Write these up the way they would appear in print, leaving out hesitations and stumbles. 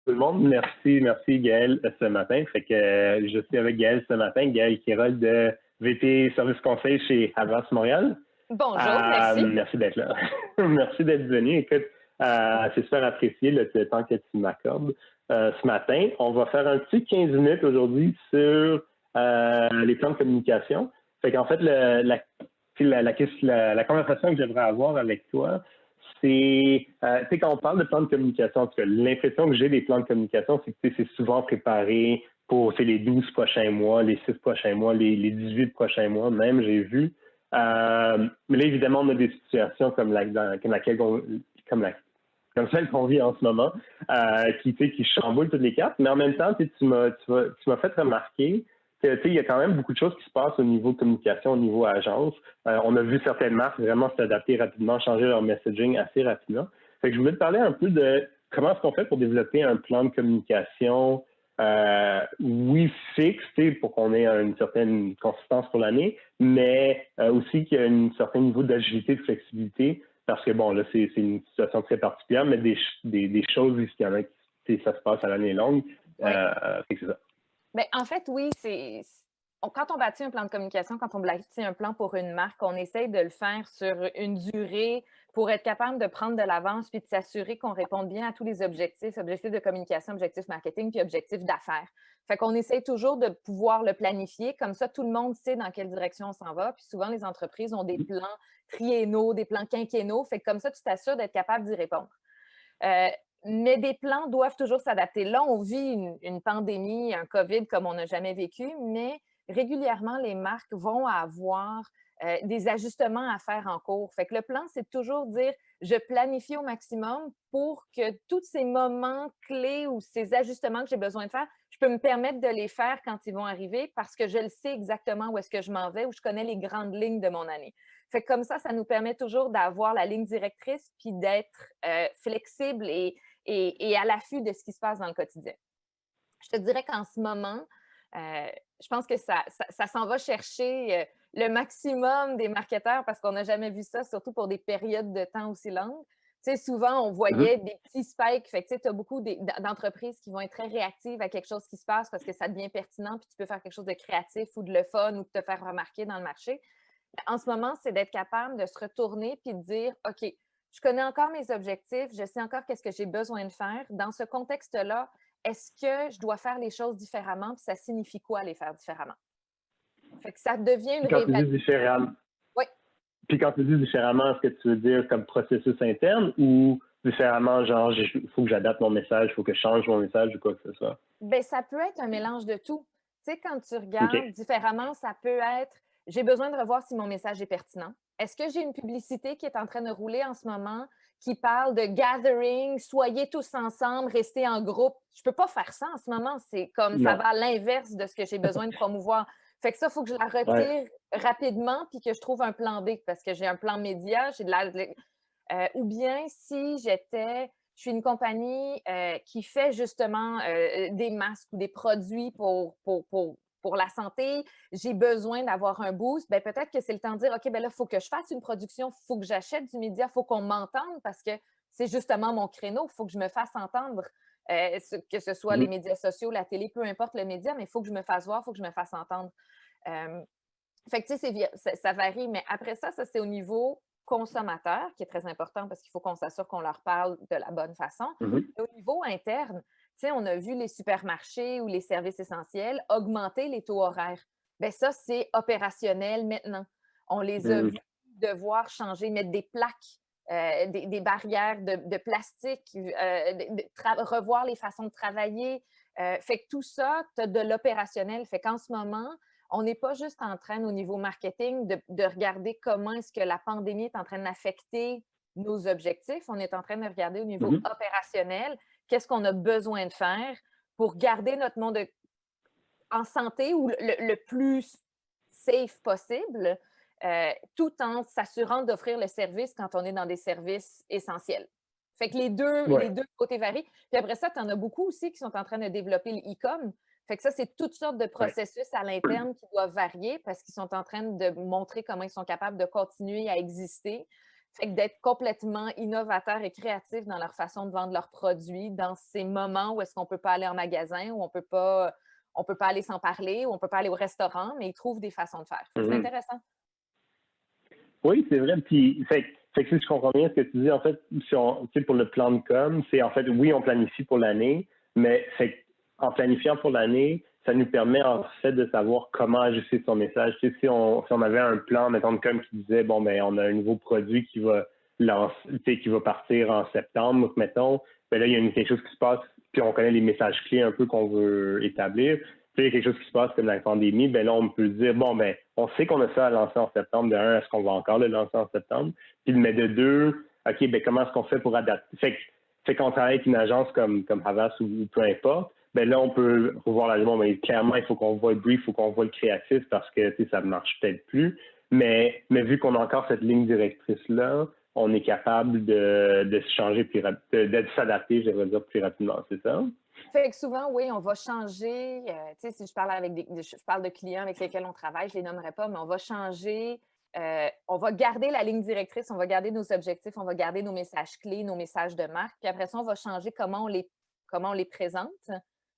Tout le monde, merci Gaël ce matin. Fait que je suis avec Gaël ce matin, Gaël Kirol de VP Service Conseil chez Havas Montréal. Bonjour, merci. Merci d'être là. Merci d'être venu. Écoute, c'est super apprécié le temps que tu m'accordes. Ce matin, on va faire un petit 15 minutes aujourd'hui sur les plans de communication. Fait qu'en fait, la conversation que j'aimerais avoir avec toi, c'est, tu sais, quand on parle de plans de communication, en tout cas, l'impression que j'ai des plans de communication, c'est que c'est souvent préparé pour les 12 prochains mois, les 6 prochains mois, les 18 prochains mois, même, j'ai vu. Mais là, évidemment, on a des situations comme celle qu'on vit en ce moment, qui chamboule toutes les cartes. Mais en même temps, tu m'as fait remarquer que, il y a quand même beaucoup de choses qui se passent au niveau communication, au niveau agence. On a vu certaines marques vraiment s'adapter rapidement, changer leur messaging assez rapidement. Fait que je voulais te parler un peu de comment est-ce qu'on fait pour développer un plan de communication, oui, fixe, pour qu'on ait une certaine consistance pour l'année, mais aussi qu'il y a un certain niveau d'agilité, de flexibilité, parce que, bon, là, c'est une situation très particulière, mais des choses, il y en a qui, ça se passe à l'année longue. Oui. Fait que c'est ça. Bien, en fait, oui, quand on bâtit un plan de communication, quand on bâtit un plan pour une marque, on essaye de le faire sur une durée pour être capable de prendre de l'avance puis de s'assurer qu'on réponde bien à tous les objectifs, objectifs de communication, objectifs marketing puis objectifs d'affaires. Fait qu'on essaye toujours de pouvoir le planifier. Comme ça, tout le monde sait dans quelle direction on s'en va. Puis souvent, les entreprises ont des plans triennaux, des plans quinquennaux. Fait que comme ça, tu t'assures d'être capable d'y répondre. Mais des plans doivent toujours s'adapter. Là, on vit une pandémie, un COVID comme on n'a jamais vécu, mais régulièrement, les marques vont avoir des ajustements à faire en cours. Fait que le plan, c'est toujours dire, je planifie au maximum pour que tous ces moments clés ou ces ajustements que j'ai besoin de faire, je peux me permettre de les faire quand ils vont arriver parce que je le sais exactement où est-ce que je m'en vais, où je connais les grandes lignes de mon année. Fait que comme ça nous permet toujours d'avoir la ligne directrice puis d'être flexible et à l'affût de ce qui se passe dans le quotidien. Je te dirais qu'en ce moment, je pense que ça s'en va chercher le maximum des marketeurs parce qu'on n'a jamais vu ça, surtout pour des périodes de temps aussi longues. Tu sais, souvent, on voyait des petits spikes. Fait que tu as beaucoup d'entreprises qui vont être très réactives à quelque chose qui se passe parce que ça devient pertinent puis tu peux faire quelque chose de créatif ou de le fun ou de te faire remarquer dans le marché. En ce moment, c'est d'être capable de se retourner puis de dire, OK, je connais encore mes objectifs, je sais encore qu'est-ce que j'ai besoin de faire. Dans ce contexte-là, est-ce que je dois faire les choses différemment? Puis ça signifie quoi les faire différemment? Fait que ça devient une Quand tu dis réévaluation. différemment, Oui. puis quand tu dis différemment, est-ce que tu veux dire comme processus interne ou différemment, genre, il faut que j'adapte mon message, il faut que je change mon message ou quoi que ce soit? Bien, ça peut être un mélange de tout. Tu sais, quand tu OK. regardes différemment, ça peut être j'ai besoin de revoir si mon message est pertinent. Est-ce que j'ai une publicité qui est en train de rouler en ce moment qui parle de gathering, soyez tous ensemble, restez en groupe? Je ne peux pas faire ça en ce moment. C'est comme ça Non. va à l'inverse de ce que j'ai besoin de promouvoir. Fait que ça, il faut que je la Ouais. retire rapidement puis que je trouve un plan B parce que j'ai un plan média, ou bien si je suis une compagnie qui fait justement des masques ou des produits pour la santé, j'ai besoin d'avoir un boost, ben peut-être que c'est le temps de dire, OK, ben là, il faut que je fasse une production, il faut que j'achète du média, il faut qu'on m'entende parce que c'est justement mon créneau, il faut que je me fasse entendre, que ce soit les médias sociaux, la télé, peu importe le média, mais il faut que je me fasse voir, il faut que je me fasse entendre. Euh, Fait que, tu sais, ça varie, mais après ça, c'est au niveau consommateur qui est très important parce qu'il faut qu'on s'assure qu'on leur parle de la bonne façon. Mhm. Et au niveau interne, tu sais, on a vu les supermarchés ou les services essentiels augmenter les taux horaires. Bien, ça, c'est opérationnel maintenant. On les a Mhm. vus devoir changer, mettre des plaques, des barrières de plastique, revoir les façons de travailler. Fait que tout ça, tu as de l'opérationnel. Fait qu'en ce moment, on n'est pas juste en train, au niveau marketing, de regarder comment est-ce que la pandémie est en train d'affecter nos objectifs. On est en train de regarder au niveau Mhm. opérationnel, qu'est-ce qu'on a besoin de faire pour garder notre monde en santé ou le plus safe possible, tout en s'assurant d'offrir le service quand on est dans des services essentiels. Fait que les Ouais. deux côtés varient. Puis après ça, tu en as beaucoup aussi qui sont en train de développer l'e-com. Fait que ça, c'est toutes sortes de Ouais. processus à l'interne qui doivent varier parce qu'ils sont en train de montrer comment ils sont capables de continuer à exister. Fait que d'être complètement innovateur et créatif dans leur façon de vendre leurs produits, dans ces moments où est-ce qu'on peut pas aller en magasin, où on peut pas aller sans parler, où on peut pas aller au restaurant, mais ils trouvent des façons de faire. Fait que c'est Mhm. intéressant. Oui, c'est vrai. Puis, fait que si je comprends bien ce que tu dis, en fait, si on, tu sais, pour le plan de com, c'est en fait, oui, on planifie pour l'année, mais fait, en planifiant pour l'année, ça nous permet en fait de savoir comment ajuster son message. Tu sais, si on avait un plan, mettons, de com qui disait, bon, ben, on a un nouveau produit qui va lancer, tu sais, qui va partir en septembre, mettons, ben là, il y a quelque chose qui se passe, puis on connaît les messages clés un peu qu'on veut établir. Puis il y a quelque chose qui se passe comme la pandémie, ben là, on peut dire, bon, ben, on sait qu'on a ça à lancer en septembre. De un, est-ce qu'on va encore le lancer en septembre? Puis, mais de deux, OK, ben, comment est-ce qu'on fait pour adapter? Fait qu'on travaille avec une agence comme Havas ou peu importe, ben là, on peut revoir la demande. Mais clairement, il faut qu'on voit le brief, il faut qu'on voit le créatif parce que, tu sais, ça ne marche peut-être plus. Mais vu qu'on a encore cette ligne directrice-là, on est capable de se changer de s'adapter, je devrais dire, plus rapidement, c'est ça? Fait que souvent, oui, on va changer. Tu sais, si je parle avec je parle de clients avec lesquels on travaille, je les nommerai pas, mais on va changer. On va garder la ligne directrice, on va garder nos objectifs, on va garder nos messages clés, nos messages de marque. Puis après ça, on va changer comment on les présente,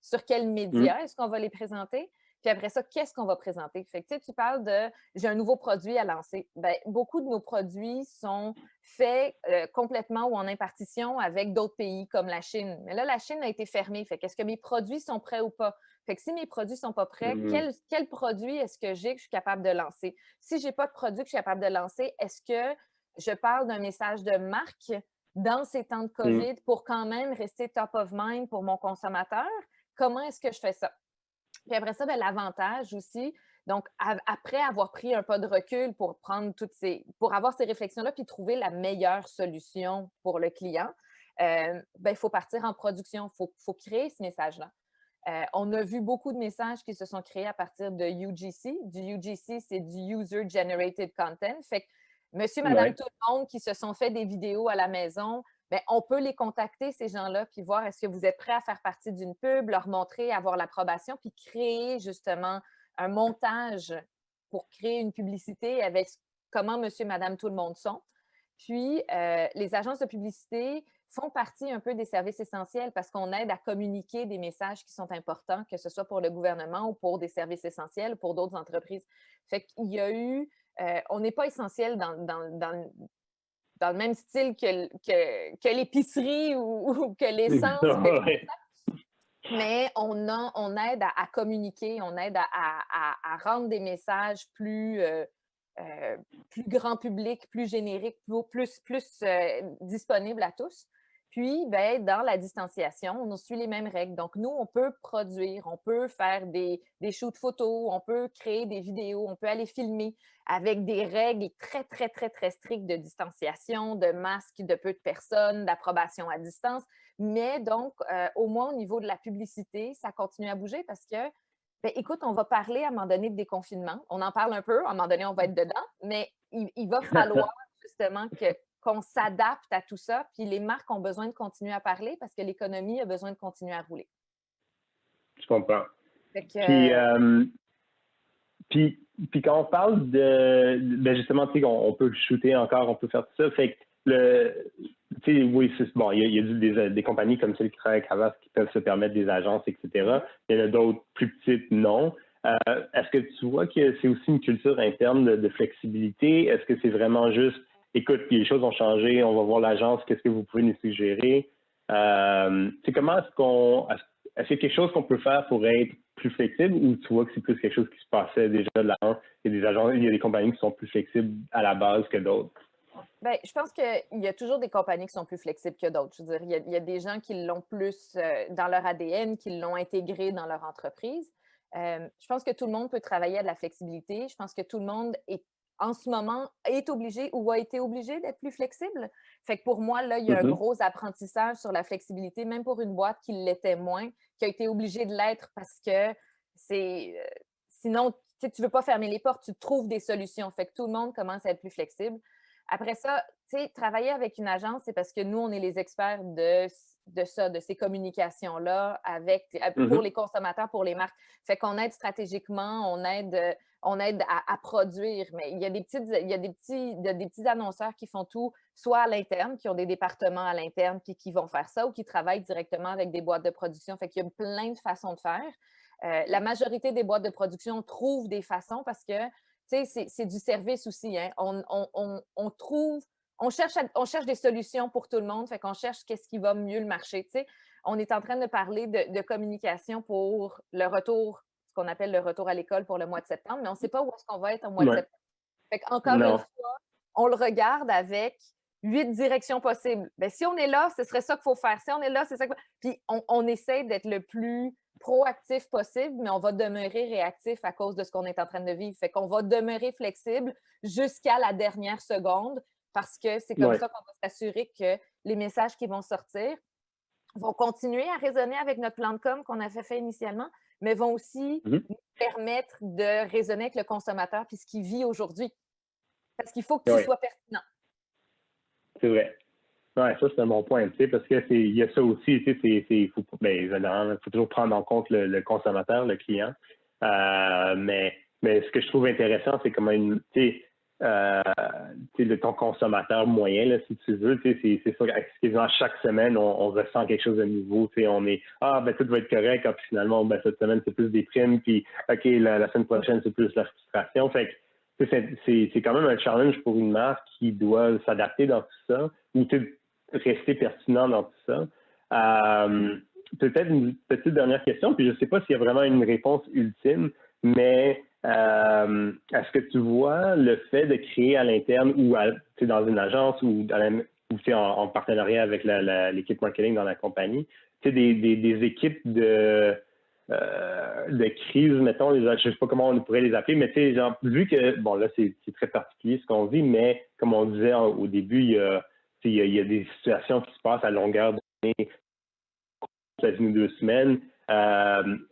sur quels Mm. médias est-ce qu'on va les présenter. Puis après ça, qu'est-ce qu'on va présenter? Fait que, tu sais, tu parles de j'ai un nouveau produit à lancer. Bien, beaucoup de nos produits sont faits complètement ou en impartition avec d'autres pays comme la Chine. Mais là, la Chine a été fermée. Fait qu'est-ce que mes produits sont prêts ou pas? Fait que si mes produits ne sont pas prêts, Mm. quel produit est-ce que j'ai que je suis capable de lancer? Si je n'ai pas de produit que je suis capable de lancer, est-ce que je parle d'un message de marque dans ces temps de Mm. COVID pour quand même rester top of mind pour mon consommateur? Comment est-ce que je fais ça? Puis après ça, ben, l'avantage aussi, donc après avoir pris un pas de recul pour prendre pour avoir ces réflexions-là, puis trouver la meilleure solution pour le client, ben, il faut partir en production, faut créer ce message-là. On a vu beaucoup de messages qui se sont créés à partir de UGC. Du UGC, c'est du User Generated Content. Fait que monsieur, madame, Ouais. tout le monde qui se sont fait des vidéos à la maison, ben, on peut les contacter, ces gens-là, puis voir est-ce que vous êtes prêts à faire partie d'une pub, leur montrer, avoir l'approbation, puis créer justement un montage pour créer une publicité avec comment monsieur, madame, tout le monde sont. Puis, les agences de publicité font partie un peu des services essentiels parce qu'on aide à communiquer des messages qui sont importants, que ce soit pour le gouvernement ou pour des services essentiels, ou pour d'autres entreprises. Fait qu'il y a eu, on n'est pas essentiel dans le même style que l'épicerie ou que l'essence ou des choses Ouais. comme ça, mais on aide à communiquer, on aide à rendre des messages plus grand public, plus génériques, plus disponibles à tous. Puis, ben, dans la distanciation, on suit les mêmes règles. Donc, nous, on peut produire, on peut faire des shoots photos, on peut créer des vidéos, on peut aller filmer avec des règles très, très, très, très strictes de distanciation, de masque de peu de personnes, d'approbation à distance. Mais donc, au moins au niveau de la publicité, ça continue à bouger parce que, ben, écoute, on va parler à un moment donné de déconfinement. On en parle un peu, à un moment donné, on va être dedans, mais il va falloir justement qu'on s'adapte à tout ça. Puis les marques ont besoin de continuer à parler parce que l'économie a besoin de continuer à rouler. Je comprends. Fait que, Puis, Puis, puis quand on parle ben justement, tu sais, on peut shooter encore, on peut faire tout ça. Fait que tu sais, oui, bon, il y a des compagnies comme celles qui travaillent avec Havas qui peuvent se permettre des agences, etc. Il y en a d'autres plus petites, non. Est-ce que tu vois que c'est aussi une culture interne de flexibilité? Est-ce que c'est vraiment juste, écoute, les choses ont changé, on va voir l'agence, qu'est-ce que vous pouvez nous suggérer? C'est comment est-ce qu'il y a quelque chose qu'on peut faire pour être plus flexible ou tu vois que c'est plus quelque chose qui se passait déjà de l'avant? Il y a des agences, il y a des compagnies qui sont plus flexibles à la base que d'autres. ben, je pense qu'il y a toujours des compagnies qui sont plus flexibles que d'autres. Je veux dire, il y a des gens qui l'ont plus dans leur ADN, qui l'ont intégré dans leur entreprise. Je pense que tout le monde peut travailler à de la flexibilité. Je pense que tout le monde en ce moment, est obligé ou a été obligé d'être plus flexible. Fait que pour moi, là, il y a un Mhm. gros apprentissage sur la flexibilité, même pour une boîte qui l'était moins, qui a été obligée de l'être parce que sinon, tu ne veux pas fermer les portes, tu trouves des solutions. Fait que tout le monde commence à être plus flexible. Après ça, tu sais, travailler avec une agence, c'est parce que nous, on est les experts de ça, de ces communications-là pour Mhm. les consommateurs, pour les marques. Fait qu'on aide stratégiquement, on aide on aide à produire, mais il y a des petits annonceurs qui font tout, soit à l'interne, qui ont des départements à l'interne qui vont faire ça ou qui travaillent directement avec des boîtes de production. Fait qu'il y a plein de façons de faire. La majorité des boîtes de production trouvent des façons parce que, tu sais, c'est du service aussi, hein. On trouve, on cherche des solutions pour tout le monde, fait qu'on cherche qu'est-ce qui va mieux le marché, tu sais. On est en train de parler de communication pour le retour, ce qu'on appelle le retour à l'école pour le mois de septembre, mais on ne sait pas où est-ce qu'on va être au mois de Ouais. septembre. Fait qu'encore une Non. fois, on le regarde avec 8 directions possibles. Bien, si on est là, ce serait ça qu'il faut faire. Si on est là, c'est ça qu'il faut. Puis on essaie d'être le plus proactif possible, mais on va demeurer réactif à cause de ce qu'on est en train de vivre. Fait qu'on va demeurer flexible jusqu'à la dernière seconde parce que c'est comme Ouais. ça qu'on va s'assurer que les messages qui vont sortir vont continuer à résonner avec notre plan de com qu'on avait fait initialement, mais vont aussi Mhm. nous permettre de raisonner avec le consommateur puis ce qu'il vit aujourd'hui. Parce qu'il faut que tu Ouais, sois pertinent. c'est vrai. Ouais, ça, c'est un bon point, tu sais, parce que il y a ça aussi, tu sais, faut toujours prendre en compte le consommateur, le client. Mais ce que je trouve intéressant, c'est comment de ton consommateur moyen, là, si tu veux, tu sais, c'est sûr qu'à chaque semaine, on ressent quelque chose de nouveau, tu sais, on est, ben, tout va être correct, puis finalement, ben, cette semaine, c'est plus des primes, puis, OK, la semaine prochaine, c'est plus la frustration. Fait que, c'est quand même un challenge pour une marque qui doit s'adapter dans tout ça, ou rester pertinent dans tout ça. Peut-être une petite dernière question, puis je ne sais pas s'il y a vraiment une réponse ultime, mais est-ce que tu vois le fait de créer à l'interne ou dans une agence ou en partenariat avec l'équipe marketing dans la compagnie, des équipes de crise, mettons, je ne sais pas comment on pourrait les appeler, mais genre, vu que, bon, là, c'est très particulier ce qu'on vit, mais comme on disait au début, il y a des situations qui se passent à longueur d'année, une ou 2 semaines.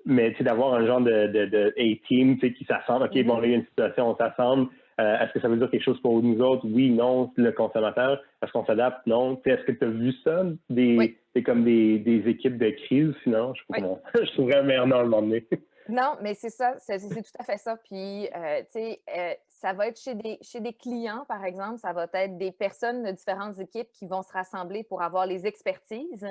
Mais d'avoir un genre de A-team qui s'assemble. OK, bon, là, il y a une situation, on s'assemble. Est-ce que ça veut dire quelque chose pour nous autres? Oui, non, le consommateur. Est-ce qu'on s'adapte? Non. Est-ce que tu as vu ça? Oui. C'est comme des équipes de crise, sinon, je sais pas Oui. comment. Je trouverais un meilleur nom à un moment donné. Non, mais c'est ça, c'est tout à fait ça. Puis, tu sais, ça va être chez des clients, par exemple, ça va être des personnes de différentes équipes qui vont se rassembler pour avoir les expertises.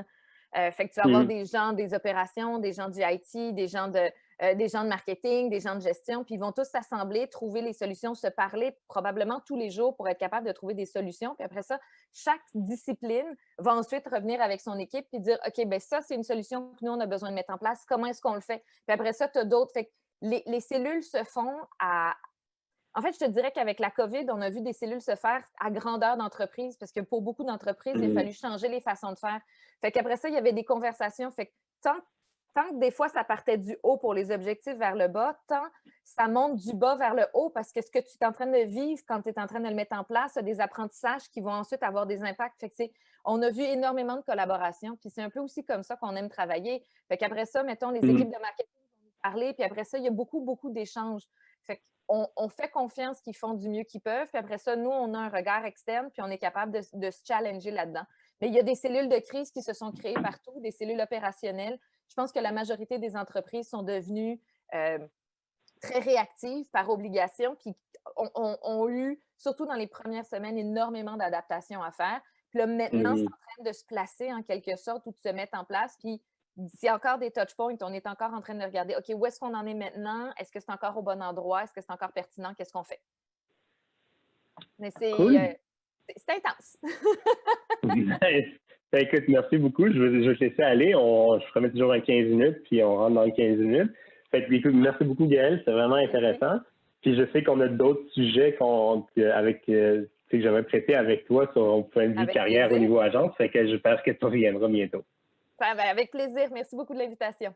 Fait que tu vas avoir des gens des opérations, des gens du IT, des gens de marketing, des gens de gestion, puis ils vont tous s'assembler, trouver les solutions, se parler probablement tous les jours pour être capable de trouver des solutions. Puis après ça, chaque discipline va ensuite revenir avec son équipe puis dire, OK, ben ça, c'est une solution que nous, on a besoin de mettre en place. Comment est-ce qu'on le fait? Puis après ça, tu as d'autres. Fait que les cellules se font à, en fait, je te dirais qu'avec la COVID, on a vu des cellules se faire à grandeur d'entreprise parce que pour beaucoup d'entreprises, il a fallu changer les façons de faire. Fait qu'après ça, il y avait des conversations. Fait que tant que des fois, ça partait du haut pour les objectifs vers le bas, tant ça monte du bas vers le haut parce que ce que tu es en train de vivre quand tu es en train de le mettre en place, a des apprentissages qui vont ensuite avoir des impacts. Fait que on a vu énormément de collaboration. Puis c'est un peu aussi comme ça qu'on aime travailler. Fait qu'après ça, mettons, les équipes de marketing vont nous parler. Puis après ça, il y a beaucoup, beaucoup d'échanges. Fait on fait confiance qu'ils font du mieux qu'ils peuvent. Puis après ça, nous, on a un regard externe, puis on est capable de se challenger là-dedans. Mais il y a des cellules de crise qui se sont créées partout, des cellules opérationnelles. Je pense que la majorité des entreprises sont devenues très réactives par obligation, puis ont eu, surtout dans les premières semaines, énormément d'adaptations à faire. Puis là, maintenant, c'est en train de se placer en quelque sorte ou de se mettre en place. Puis s'il y a encore des touch points, on est encore en train de regarder, OK, où est-ce qu'on en est maintenant? Est-ce que c'est encore au bon endroit? Est-ce que c'est encore pertinent? Qu'est-ce qu'on fait? Mais Cool. c'est intense. Nice. Ben, écoute, merci beaucoup. Je vais te laisser aller. Je remet toujours un 15 minutes, puis on rentre dans les 15 minutes. Fait que, écoute, merci beaucoup, Gaëlle. C'est vraiment intéressant. Puis je sais qu'on a d'autres sujets que j'avais traités avec toi sur ton point de vue Avec carrière au plaisir. niveau agence. Fait que j'espère que tu reviendras bientôt. Avec plaisir. Merci beaucoup de l'invitation.